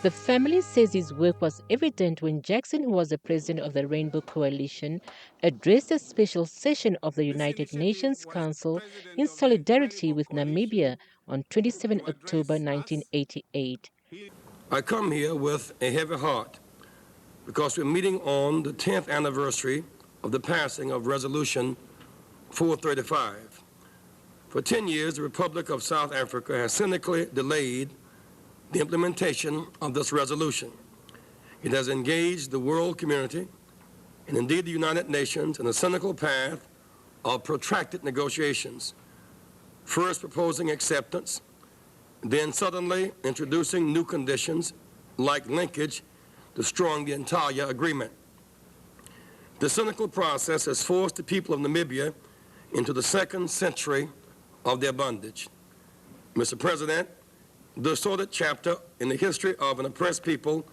The family says his work was evident when Jackson, who was the president of the Rainbow Coalition, addressed a special session of the The United initiative Nations was Council president in of the solidarity Rainbow with Namibia Coalition on 27 to October address us. 1988. I come here with a heavy heart because we're meeting on the 10th anniversary of the passing of Resolution 435. For 10 years, the Republic of South Africa has cynically delayed the implementation of this resolution. It has engaged the world community and indeed the United Nations in a cynical path of protracted negotiations, first proposing acceptance, then suddenly introducing new conditions like linkage, destroying the entire agreement. The cynical process has forced the people of Namibia into the second century of their bondage. Mr. President, the sordid chapter in the history of an oppressed people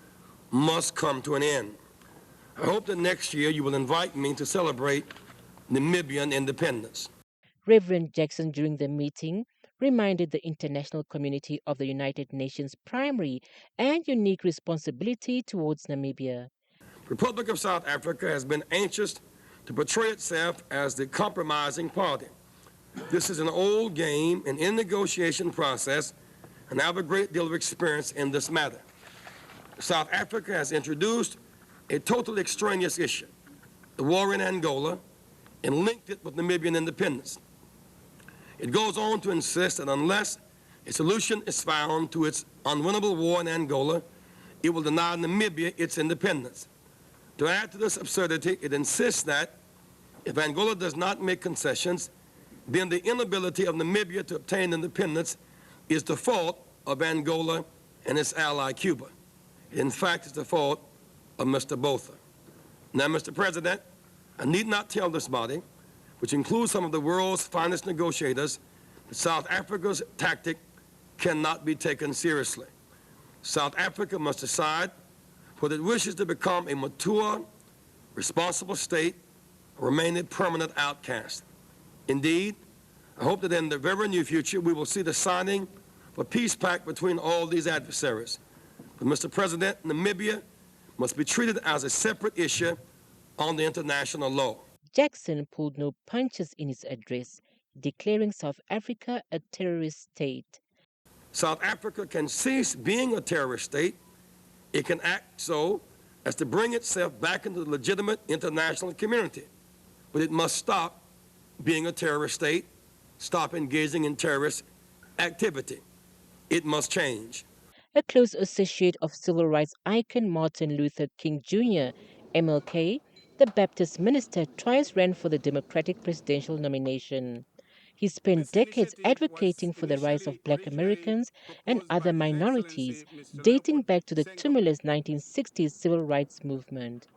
must come to an end. I hope that next year you will invite me to celebrate Namibian independence. Reverend Jackson, during the meeting, reminded the international community of the United Nations' primary and unique responsibility towards Namibia. The Republic of South Africa has been anxious to portray itself as the compromising party. This is an old game, and in the negotiation process, and I have a great deal of experience in this matter. South Africa has introduced a totally extraneous issue, the war in Angola, and linked it with Namibian independence. It goes on to insist that unless a solution is found to its unwinnable war in Angola, it will deny Namibia its independence. To add to this absurdity, it insists that if Angola does not make concessions, then the inability of Namibia to obtain independence is the fault of Angola and its ally Cuba. In fact, it's the fault of Mr. Botha. Now, Mr. President, I need not tell this body, which includes some of the world's finest negotiators, that South Africa's tactic cannot be taken seriously. South Africa must decide whether it wishes to become a mature, responsible state or remain a permanent outcast. Indeed, I hope that in the very near future we will see the signing of a peace pact between all these adversaries. But, Mr. President, Namibia must be treated as a separate issue on the international law. Jackson pulled no punches in his address, declaring South Africa a terrorist state. South Africa can cease being a terrorist state. It can act so as to bring itself back into the legitimate international community. But it must stop being a terrorist state, stop engaging in terrorist activity. It must change. A close associate of civil rights icon Martin Luther King Jr., MLK, the Baptist minister twice ran for the Democratic presidential nomination. He spent This decades initiative was advocating for the rights initially of black originally Americans and proposed by other His minorities, Excellency Mr. dating Leopold back to the Senghor. tumultuous 1960s civil rights movement.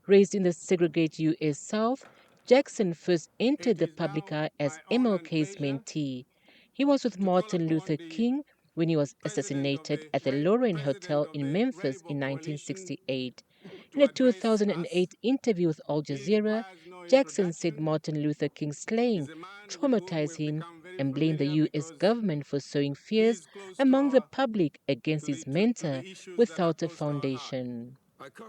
Raised in the segregated U.S. South, Jackson first entered It the is public now eye my as honor and MLK's pleasure mentee. He was with to call Martin upon Luther the King when he was President of assassinated the at the Lorraine President Hotel of in the Memphis Rainbow in Coalition 1968. In to a address us. 2008 interview with Al He Jazeera, requires no Jackson said introduction. Martin Luther King's slaying He's a man with whom traumatized we've him become very and blamed the familiar U.S. because government for sowing he fears is close among the public against his to mentor the issues that are without a close to our heart. foundation. I come